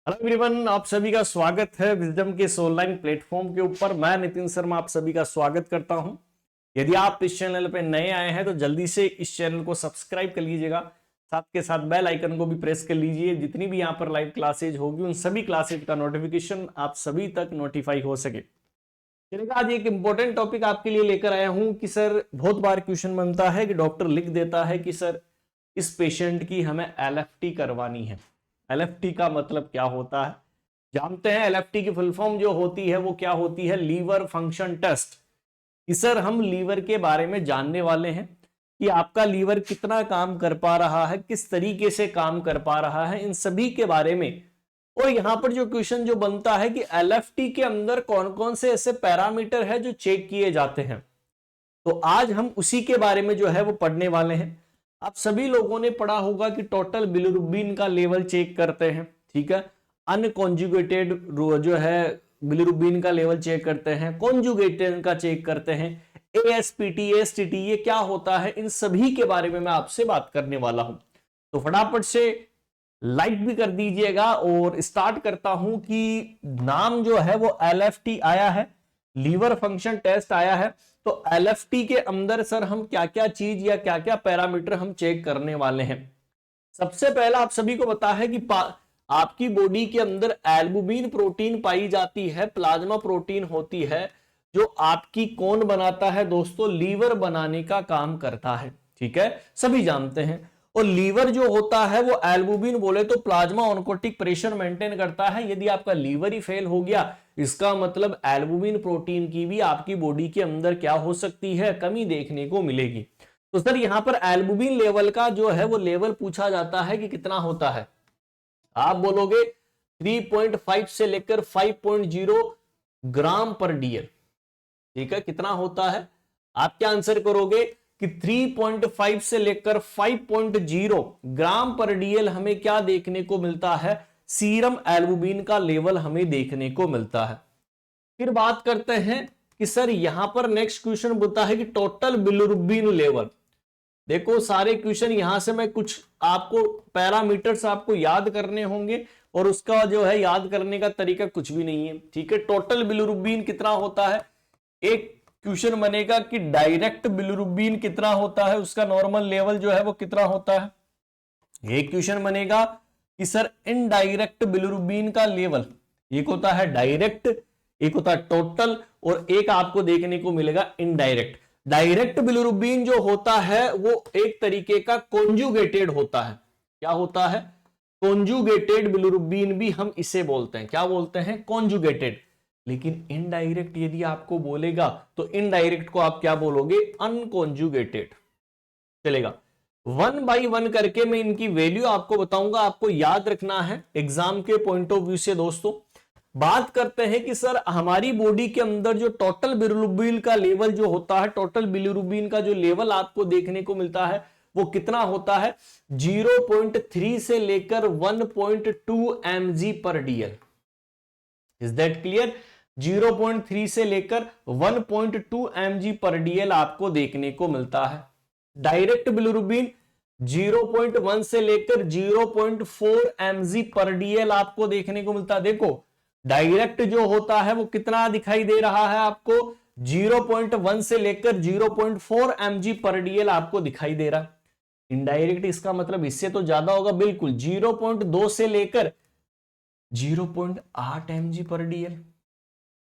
Hello everyone, आप सभी का स्वागत है विजडम के इस ऑनलाइन प्लेटफॉर्म के ऊपर। मैं नितिन शर्मा आप सभी का स्वागत करता हूं। यदि आप इस चैनल पे नए आए हैं तो जल्दी से इस चैनल को सब्सक्राइब कर लीजिएगा, साथ के साथ बेल आइकन को भी प्रेस कर लीजिए। जितनी भी यहाँ पर लाइव क्लासेज होगी उन सभी क्लासेज का नोटिफिकेशन आप सभी तक नोटिफाई हो सके। चलिए, आज एक इंपॉर्टेंट टॉपिक आपके लिए लेकर आया हूं कि सर बहुत बार क्वेश्चन बनता है कि डॉक्टर लिख देता है कि सर इस पेशेंट की हमें एलएफटी करवानी है। एलएफटी का मतलब क्या होता है जानते हैं। एलएफटी की फुल फॉर्म जो होती है वो क्या होती है, लीवर फंक्शन टेस्ट। कि सर हम लीवर के बारे में जानने वाले हैं कि आपका लीवर कितना काम कर पा रहा है, किस तरीके से काम कर पा रहा है, इन सभी के बारे में। और यहां पर जो क्वेश्चन जो बनता है कि एलएफटी के अंदर कौन कौन से ऐसे पैरामीटर है जो चेक किए जाते हैं, तो आज हम उसी के बारे में जो है वो पढ़ने वाले हैं। आप सभी लोगों ने पढ़ा होगा कि टोटल बिलिरुबिन का लेवल चेक करते हैं, ठीक है। अनकॉन्जुगेटेड जो है बिलिरुबिन का लेवल चेक करते हैं, कॉन्जुगेटेड का चेक करते हैं, एएसपीटी एएसटीटी ये क्या होता है, इन सभी के बारे में मैं आपसे बात करने वाला हूं। तो फटाफट से लाइक भी कर दीजिएगा और स्टार्ट करता हूं कि नाम जो है वो एलएफटी आया है, लीवर फंक्शन टेस्ट आया है। तो एलएफटी के अंदर सर हम क्या क्या चीज या क्या क्या पैरामीटर हम चेक करने वाले हैं। सबसे पहला आप सभी को पता है कि आपकी बॉडी के अंदर एल्बुमिन प्रोटीन पाई जाती है, प्लाज्मा प्रोटीन होती है, जो आपकी कौन बनाता है दोस्तों, लीवर बनाने का काम करता है, ठीक है, सभी जानते हैं। और लीवर जो होता है वो एल्बुमिन बोले तो प्लाज्मा ऑन्कोटिक प्रेशर मेंटेन करता है। यदि आपका लीवर ही फेल हो गया, इसका मतलब एल्बुमिन प्रोटीन की भी आपकी बॉडी के अंदर क्या हो सकती है, कमी देखने को मिलेगी। तो सर यहां पर एल्बुमिन लेवल का जो है वो लेवल पूछा जाता है कि कितना होता है। आप बोलोगे 3.5 से लेकर 5.0 ग्राम पर डीएल, ठीक है, कितना होता है। आप क्या आंसर करोगे कि 3.5 से लेकर 5.0 ग्राम पर डीएल हमें क्या देखने को मिलता है, सीरम एल्बुमिन का लेवल हमें देखने को मिलता है। फिर बात करते हैं कि सर यहां पर नेक्स्ट क्वेश्चन बोलता है कि टोटल बिलिरुबिन लेवल। देखो सारे क्वेश्चन यहां से मैं कुछ आपको पैरामीटर्स आपको याद करने होंगे और उसका जो है याद करने का तरीका कुछ भी नहीं है, ठीक है। टोटल बिलिरुबिन कितना होता है, एक क्वेश्चन बनेगा कि डायरेक्ट बिलिरुबिन कितना होता है, उसका नॉर्मल लेवल जो है वो कितना होता है। एक क्वेश्चन बनेगा कि सर इनडायरेक्ट बिलिरुबिन का लेवल, एक होता है डायरेक्ट, एक होता है टोटल, और एक आपको देखने को मिलेगा इनडायरेक्ट। डायरेक्ट बिलिरुबिन जो होता है वो एक तरीके का कॉन्जुगेटेड होता है। क्या होता है, कॉन्जुगेटेड बिलिरुबिन भी हम इसे बोलते हैं, क्या बोलते हैं, कॉन्जुगेटेड। लेकिन इनडायरेक्ट यदि आपको बोलेगा तो इनडायरेक्ट को आप क्या बोलोगे, अनकॉन्जुगेटेड। चलेगा, वन बाई वन करके मैं इनकी वैल्यू आपको बताऊंगा, आपको याद रखना है एग्जाम के पॉइंट ऑफ व्यू से। दोस्तों बात करते हैं कि सर हमारी बॉडी के अंदर जो टोटल बिलिरुबिन का लेवल जो होता है, टोटल बिलिरुबिन का जो लेवल आपको देखने को मिलता है वो कितना होता है, 0.3 से लेकर 1.2 mg पर डीएल। Is that clear. 0.3 से लेकर 1.2 mg पर डीएल आपको देखने को मिलता है। डायरेक्ट बिलिरुबिन 0.1 से लेकर 0.4 mg पर डीएल आपको देखने को मिलता है। देखो डायरेक्ट जो होता है वो कितना दिखाई दे रहा है आपको, 0.1 से लेकर 0.4 mg पर डीएल आपको दिखाई दे रहा है। इनडायरेक्ट इसका मतलब इससे तो ज्यादा होगा, बिल्कुल 0.2 से लेकर 0.8 mg पर डीएल।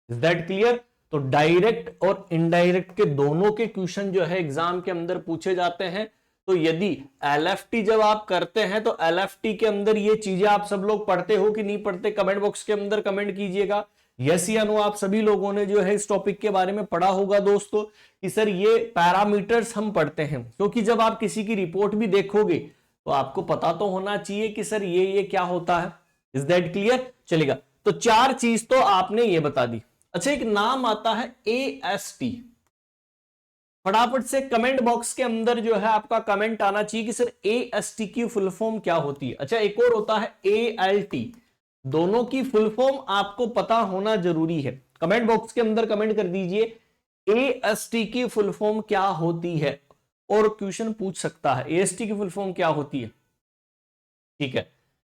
Is that clear. तो डायरेक्ट और इनडायरेक्ट के दोनों के क्वेश्चन जो है एग्जाम के अंदर पूछे जाते हैं। तो यदि एलएफटी जब आप करते हैं तो एलएफटी के अंदर ये चीजें आप सब लोग पढ़ते हो कि नहीं पढ़ते, कमेंट बॉक्स के अंदर कमेंट कीजिएगा। यस या नो, आप सभी लोगों ने जो है इस टॉपिक के बारे में पढ़ा होगा दोस्तों कि सर ये पैरामीटर्स हम पढ़ते हैं, क्योंकि जब आप किसी की रिपोर्ट भी देखोगे तो आपको पता तो होना चाहिए कि सर ये क्या होता है। Is that clear. चलेगा, तो चार चीज तो आपने ये बता दी। अच्छा, एक नाम आता है एएसटी। फटाफट से कमेंट बॉक्स के अंदर जो है आपका कमेंट आना चाहिए कि सर एएसटी की फुल फॉर्म क्या होती है। अच्छा, एक और होता है एएलटी। दोनों की फुल फॉर्म आपको पता होना जरूरी है। कमेंट बॉक्स के अंदर कमेंट कर दीजिए एएसटी की फुल फॉर्म क्या होती है, और क्वेश्चन पूछ सकता है एएसटी की फुल फॉर्म क्या होती है, ठीक है।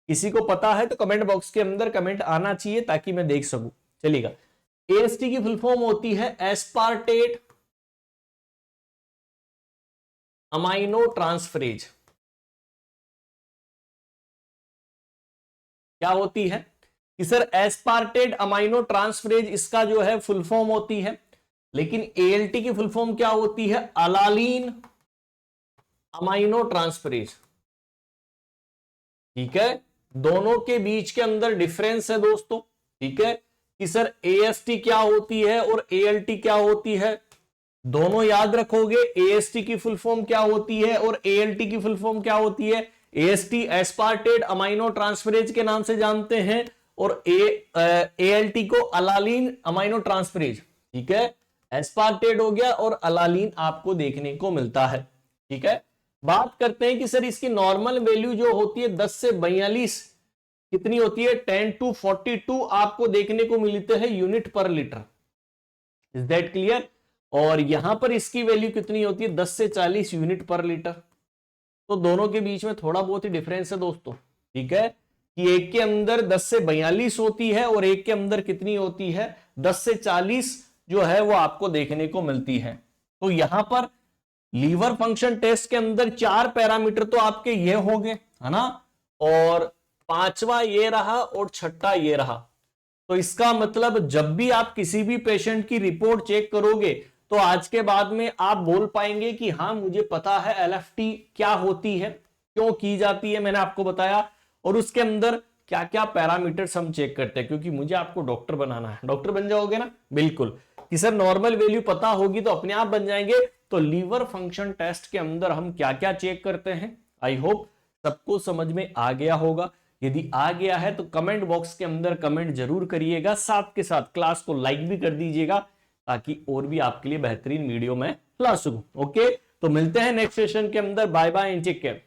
किसी को पता है तो कमेंट बॉक्स के अंदर कमेंट आना चाहिए ताकि मैं देख सकूं। चलिएगा, एएसटी की फुल फॉर्म होती है एस्पार्टेट अमाइनो ट्रांसफरेज। क्या होती है कि सर एस्पार्टेट अमाइनो ट्रांसफरेज इसका जो है फुल फॉर्म होती है, लेकिन एएलटी की फुल फॉर्म क्या होती है? अलालीन अमाइनो ट्रांसफरेज। ठीक है, दोनों के बीच के अंदर डिफरेंस है दोस्तों। ठीक है, कि सर एएसटी क्या होती है और एएलटी क्या होती है, दोनों याद रखोगे। एएसटी की फुल फॉर्म क्या होती है और एएलटी की फुल फॉर्म क्या होती है? एएसटी एस्पार्टेट अमाइनो ट्रांसफरेज के नाम से जानते हैं और एएलटी को अलालीन अमाइनो ट्रांसफरेज। ठीक है, एस्पार्टेट हो गया और अलालीन आपको देखने को मिलता है। ठीक है, बात करते हैं कि सर इसकी नॉर्मल वैल्यू जो होती है 10 से 42 कितनी होती है? 10 to 42 आपको देखने को मिलते हैं यूनिट पर लीटर। Is that clear? और यहां पर इसकी वैल्यू कितनी होती है? 10 से 40 यूनिट पर लीटर। तो दोनों के बीच में थोड़ा बहुत ही डिफरेंस है दोस्तों। ठीक है, कि एक के अंदर 10 से 42 होती है और एक के अंदर कितनी होती है? 10 से 40 जो है वो आपको देखने को मिलती है। तो यहां पर लीवर फंक्शन टेस्ट के अंदर 4 पैरामीटर तो आपके ये हो गए, है ना, और 5वां ये रहा और 6ठा ये रहा। तो इसका मतलब जब भी आप किसी भी पेशेंट की रिपोर्ट चेक करोगे तो आज के बाद में आप बोल पाएंगे कि हाँ मुझे पता है एलएफटी क्या होती है, क्यों की जाती है, मैंने आपको बताया, और उसके अंदर क्या क्या पैरामीटर्स हम चेक करते हैं, क्योंकि मुझे आपको डॉक्टर बनाना है। डॉक्टर बन जाओगे ना? बिल्कुल, कि सर नॉर्मल वैल्यू पता होगी तो अपने आप बन जाएंगे। तो लीवर फंक्शन टेस्ट के अंदर हम क्या क्या चेक करते हैं, आई होप सबको समझ में आ गया होगा। यदि आ गया है तो कमेंट बॉक्स के अंदर कमेंट जरूर करिएगा, साथ के साथ क्लास को लाइक भी कर दीजिएगा ताकि और भी आपके लिए बेहतरीन वीडियो मैं ला सकूं। ओके, तो मिलते हैं नेक्स्ट सेशन के अंदर। Bye bye and take care.